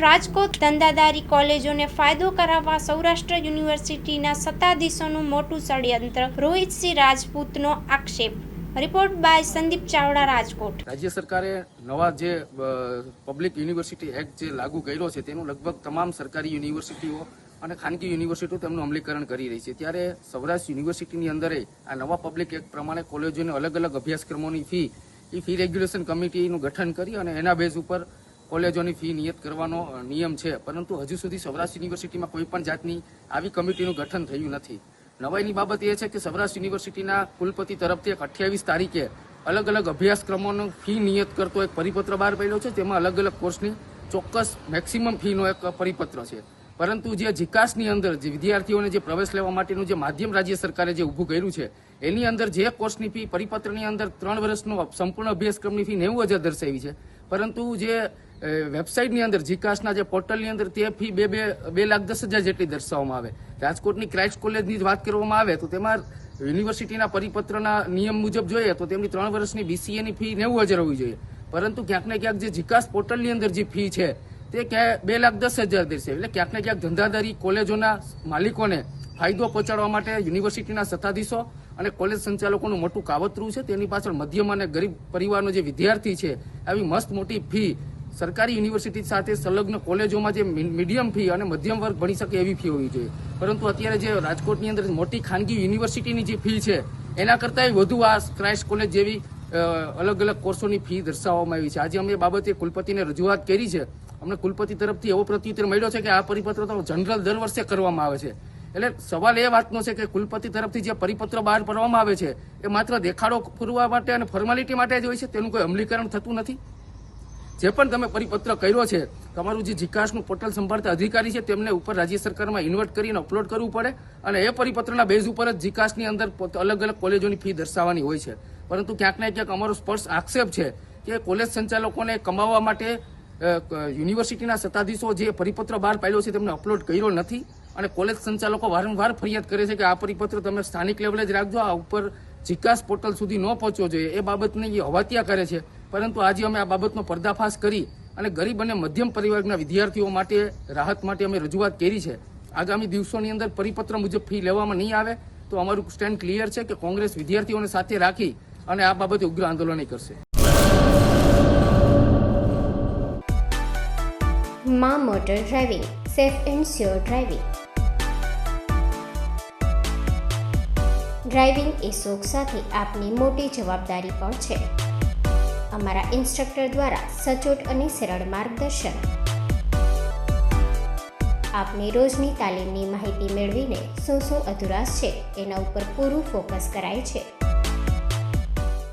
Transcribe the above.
રાજકોટ ધંધાદારી કોલેજોને ફાયદો કરાવવા સૌરાષ્ટ્ર યુનિવર્સિટીના સત્તાધીશોનું મોટું ષડયંત્ર, રોહિતસિંહ રાજપૂતનો આક્ષેપ। Report by Sandeep Chavda, Rajkot. રાજ્ય સરકારે નવા જે પબ્લિક યુનિવર્સિટી એક્ટ જે લાગુ કર્યો છે તેનું લગભગ તમામ સરકારી યુનિવર્સિટીઓ અને ખાનગી યુનિવર્સિટીઓ તેમનું અમલીકરણ કરી રહી છે। ત્યારે સૌરાષ્ટ્ર યુનિવર્સિટીની અંદર આ નવા પબ્લિક એક્ટ પ્રમાણે કોલેજોને અલગ અલગ અભ્યાસક્રમોની ફી રેગ્યુલેશન કમિટીનું ગઠન કરી અને એના બેઝ ઉપર કોલેજોની ફી નિયત કરવાનો નિયમ છે, પરંતુ હજુ સુધી સૌરાષ્ટ્ર યુનિવર્સિટીમાં કોઈ પણ જાતની આવી કમિટીનું ગઠન થયું નથી। નવાઈની બાબત એ છે કે સૌરાષ્ટ્ર યુનિવર્સિટીના કુલપતિ તરફથી 28 તારીખે અલગ અલગ અભ્યાસક્રમોનો ફી નિયત કરતો એક પરિપત્ર બહાર પડ્યો છે, તેમાં અલગ અલગ કોર્સની ચોક્કસ મેક્સિમમ ફીનો એક પરિપત્ર છે, પરંતુ જે જીકાસની અંદર જે વિદ્યાર્થીઓને જે પ્રવેશ લેવા માટેનું જે માધ્યમ રાજ્ય સરકારે જે ઊભું કર્યું છે એની અંદર જે કોર્સની ફી પરિપત્રની અંદર 3 વર્ષનો સંપૂર્ણ અભ્યાસક્રમની ફી 90,000 દર્શાવી છે, પરંતુ જે વેબસાઇટની અંદર જીકાસના જે પોર્ટલની અંદર તે ફી 2,10,000 જેટલી દર્શાવવામાં આવે। રાજકોટની ક્રાઇસ્ટ કોલેજની વાત કરવામાં આવે તો તેમાં યુનિવર્સિટીના પરિપત્રના નિયમ મુજબ જોઈએ તો તેમની 3 વર્ષની BCAની ફી 90,000 હોવી જોઈએ, પરંતુ ક્યાંક ને ક્યાંક જે જીકાસ પોર્ટલની અંદર જે ફી છે તે 2,10,000 દર્શાવે। એટલે ક્યાંક ને ક્યાંક ધંધાદારી કોલેજોના માલિકોને ફાયદો પહોંચાડવા માટે યુનિવર્સિટીના સત્તાધીશો અને કોલેજ સંચાલકોનું મોટું કાવતરું છે। તેની પાછળ મધ્યમ અને ગરીબ પરિવારનો જે વિદ્યાર્થી છે આવી મસ્ત મોટી ફી સરકારી યુનિવર્સિટી સાથે સંલગ્ન કોલેજોમાં જે મીડિયમ ફી અને મધ્યમ વર્ગ ભણી શકે એવી ફી હોવી જોઈએ, પરંતુ અત્યારે જે રાજકોટની અંદર મોટી ખાનગી યુનિવર્સિટીની જે ફી છે એના કરતાં વધુ આ ક્રાઇસ્ટ કોલેજ જેવી અલગ અલગ કોર્સોની ફી દર્શાવવામાં આવી છે। આજે અમે એ બાબતે કુલપતિને રજૂઆત કરી છે। અમને કુલપતિ તરફથી એવો પ્રત્યુત્તર મળ્યો છે કે આ પરિપત્ર તો જનરલ દર વર્ષે કરવામાં આવે છે। એટલે સવાલ એ વાતનો છે કે કુલપતિ તરફથી જે પરિપત્ર બહાર પાડવામાં આવે છે એ માત્ર દેખાડો પૂરવા માટે અને ફોર્માલિટી માટે જ હોય છે, તેનું કોઈ અમલીકરણ થતું નથી। જે પણ તમે પરિપત્ર કર્યો છે, તમારું જે જીકાસનું પોર્ટલ સંભાળતા અધિકારી છે તેમને ઉપર રાજ્ય સરકારમાં ઇન્વર્ટ કરીને અપલોડ કરવું પડે અને એ પરિપત્રના બેઝ ઉપર જ જીકાસની અંદર અલગ અલગ કોલેજોની ફી દર્શાવવાની હોય છે, પરંતુ ક્યાંક ને ક્યાંક અમારો સ્પષ્ટ આક્ષેપ છે કે કોલેજ સંચાલકોને કમાવા માટે યુનિવર્સિટીના સત્તાધીશો જે પરિપત્ર બહાર પાડ્યો છે તેમને અપલોડ કર્યો નથી અને કોલેજ સંચાલકો વારંવાર ફરિયાદ કરે છે કે આ પરિપત્ર તમે સ્થાનિક લેવલે જ રાખજો, આ ઉપર જીકાસ પોર્ટલ સુધી ન પહોંચવો જોઈએ। એ બાબતને એ હવાતિયા કરે છે, પરંતુ આજે અમે આ બાબતનો પર્દાફાશ કરી અને ગરીબ અને મધ્યમ પરિવારના વિદ્યાર્થીઓ માટે રાહત માટે અમે રજૂઆત કરી છે। આગામી દિવસોની અંદર પરિપત્ર મુજબ ફી લેવામાં નહીં આવે તો અમારું સ્ટેન્ડ ક્લિયર છે કે કોંગ્રેસ વિદ્યાર્થીઓને સાથે રાખી અને આ બાબતે ઉગ્ર આંદોલન કરશે। માં motor driving, safe and sure driving. Driving એ શોખ સાથે આપની મોટી જવાબદારી પણ છે। અમારા ઇન્સ્ટ્રક્ટર દ્વારા સચોટ અને સરળ માર્ગદર્શન આપની રોજની તાલીમની માહિતી મેળવીને શું અધુરાશ છે એના ઉપર પૂરું ફોકસ કરાય છે।